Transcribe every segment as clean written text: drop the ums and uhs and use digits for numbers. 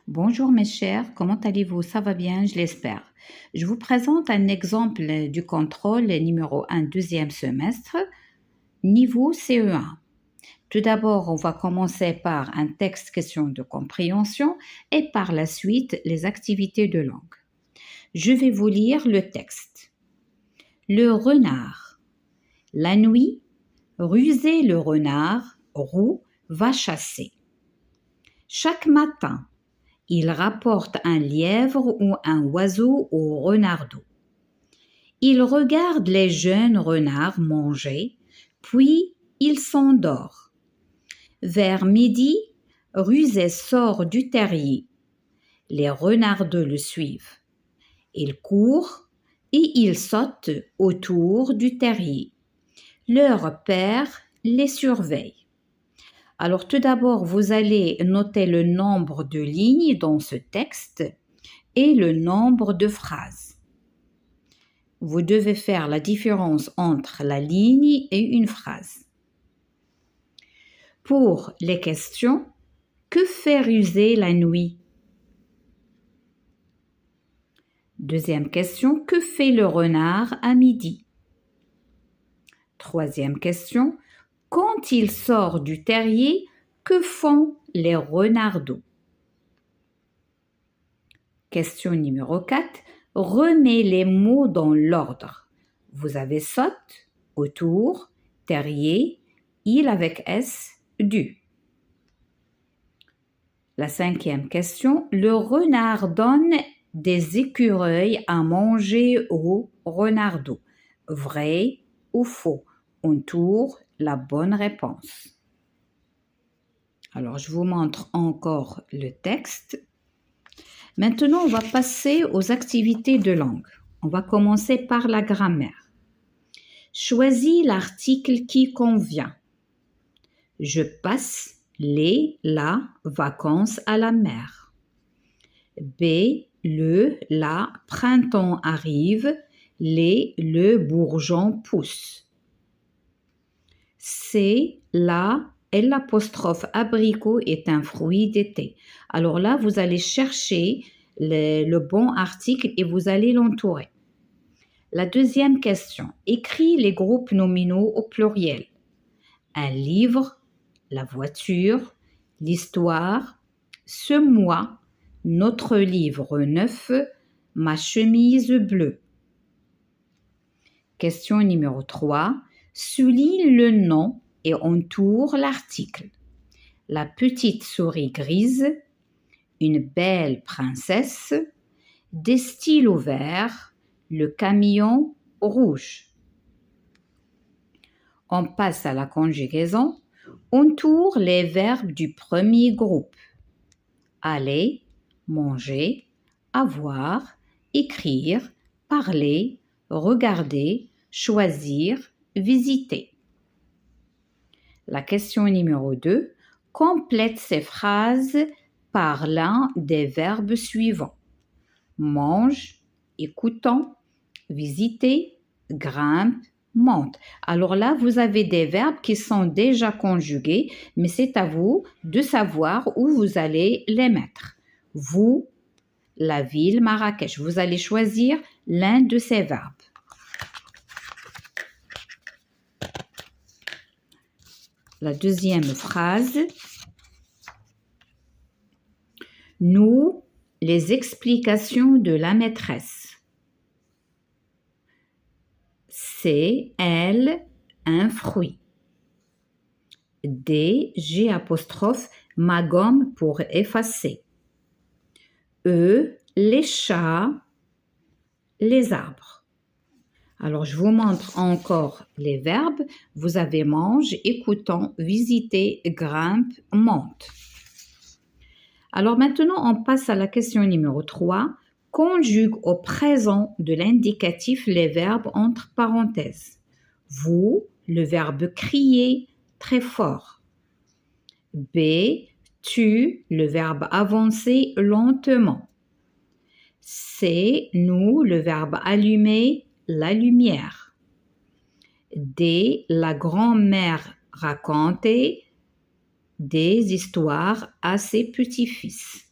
Bonjour mes chers, comment allez-vous? Ça va bien, je l'espère. Je vous présente un exemple du contrôle numéro 1, deuxième semestre, niveau CE1. Tout d'abord, on va commencer par un texte question de compréhension et par la suite les activités de langue. Je vais vous lire le texte. Le renard. La nuit, rusé le renard, roux, va chasser. Chaque matin, il rapporte un lièvre ou un oiseau au renardeau. Il regarde les jeunes renards manger, puis il s'endort. Vers midi, Rusé sort du terrier. Les renardeaux le suivent. Ils courent et ils sautent autour du terrier. Leur père les surveille. Alors tout d'abord, vous allez noter le nombre de lignes dans ce texte et le nombre de phrases. Vous devez faire la différence entre la ligne et une phrase. Pour les questions, que fait Rusé la nuit? Deuxième question, que fait le renard à midi? Troisième question, quand il sort du terrier, que font les renardeaux? Question numéro 4. Remets les mots dans l'ordre. Vous avez saute, autour, terrier, il avec S, du. La cinquième question. Le renard donne des écureuils à manger au renardeau. Vrai ou faux? On tourne la bonne réponse. Alors, je vous montre encore le texte. Maintenant, on va passer aux activités de langue. On va commencer par la grammaire. Choisis l'article qui convient. Je passe la vacances à la mer. B, la printemps arrive. Le bourgeon pousse. C, l'apostrophe abricot est un fruit d'été. Alors là, vous allez chercher le bon article et vous allez l'entourer. La deuxième question. Écris les groupes nominaux au pluriel. Un livre, la voiture, l'histoire, ce mois, notre livre neuf, ma chemise bleue. Question numéro 3. Souligne le nom et entoure l'article. La petite souris grise, une belle princesse, des stylos verts, le camion rouge. On passe à la conjugaison. Entoure les verbes du premier groupe. Aller, manger, avoir, écrire, parler, regarder, choisir, visiter. La question numéro 2. Complète ces phrases par l'un des verbes suivants. Mange, écoutant, visiter, grimpe, monte. Alors là, vous avez des verbes qui sont déjà conjugués, mais c'est à vous de savoir où vous allez les mettre. Vous, la ville Marrakech, vous allez choisir l'un de ces verbes. La deuxième phrase. Nous, les explications de la maîtresse. C'est, elle, un fruit. G apostrophe, ma gomme pour effacer. Les chats, les arbres. Alors, je vous montre encore les verbes. Vous avez mange, écoutant, visiter, grimpe, monte. Alors maintenant, on passe à la question numéro 3. Conjugue au présent de l'indicatif les verbes entre parenthèses. Vous, le verbe crier très fort. B, tu, le verbe avancer lentement. C, nous, le verbe allumer la lumière. D, la grand-mère raconter des histoires à ses petits-fils.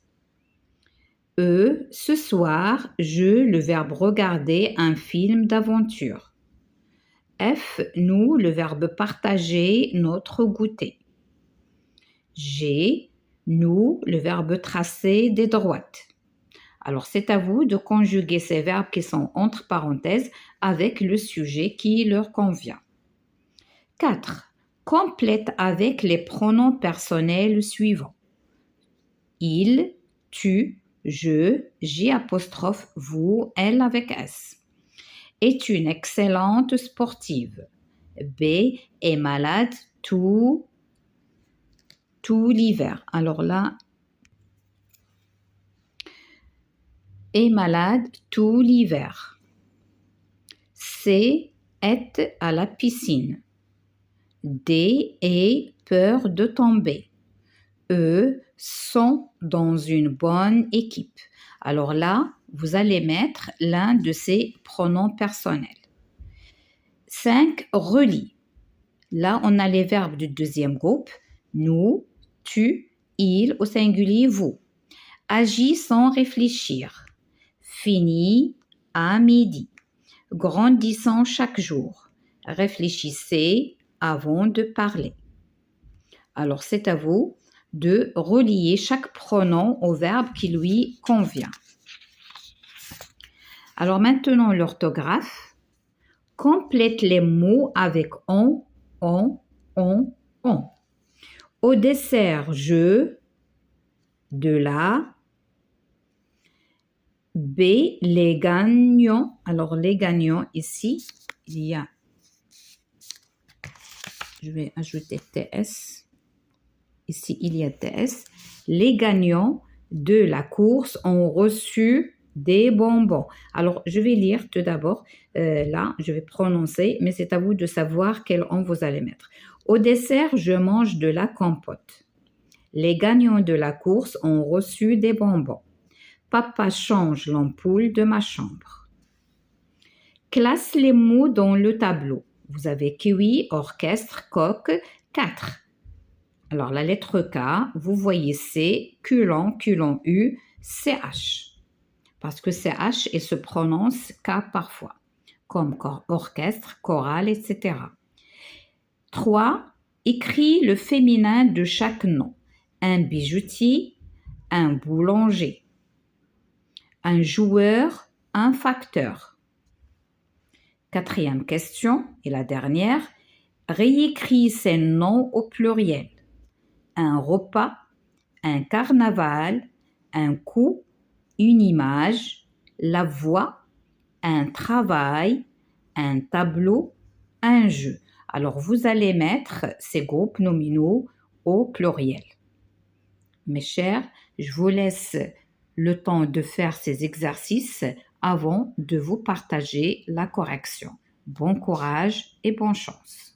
E. Ce soir, le verbe regarder un film d'aventure. F. Nous, le verbe partager notre goûter. G. Nous, le verbe tracer des droites. Alors, c'est à vous de conjuguer ces verbes qui sont entre parenthèses avec le sujet qui leur convient. 4. Complète avec les pronoms personnels suivants. Il, tu, je, J', vous, elle avec S. Est une excellente sportive. B. Est malade tout l'hiver. Alors là, est malade tout l'hiver. C. Est à la piscine. D. Est peur de tomber. E. Sont dans une bonne équipe. Alors là, vous allez mettre l'un de ces pronoms personnels. 5. Relie. Là, on a les verbes du deuxième groupe. Nous, tu, il au singulier, vous. Agis sans réfléchir. Fini à midi. Grandissant chaque jour. Réfléchissez avant de parler. Alors, c'est à vous de relier chaque pronom au verbe qui lui convient. Alors maintenant, l'orthographe. Complète les mots avec on. Au dessert, je, de la. B, les gagnants. Alors, les gagnants, ici, il y a, je vais ajouter TS. Ici, il y a TS. Les gagnants de la course ont reçu des bonbons. Alors, je vais lire tout d'abord. Là, je vais prononcer, mais c'est à vous de savoir quel on vous allez mettre. Au dessert, je mange de la compote. Les gagnants de la course ont reçu des bonbons. Papa change l'ampoule de ma chambre. Classe les mots dans le tableau. Vous avez kiwi, orchestre, coq, 4. Alors, la lettre K, vous voyez C, culon, U, CH. Parce que CH, il se prononce K parfois, comme orchestre, chorale, etc. 3. Écris le féminin de chaque nom. Un bijoutier, un boulanger. Un joueur, un facteur. 4e question, et la dernière, réécris ces noms au pluriel. Un repas, un carnaval, un coup, une image, la voix, un travail, un tableau, un jeu. Alors, vous allez mettre ces groupes nominaux au pluriel. Mes chers, je vous laisse le temps de faire ces exercices avant de vous partager la correction. Bon courage et bonne chance.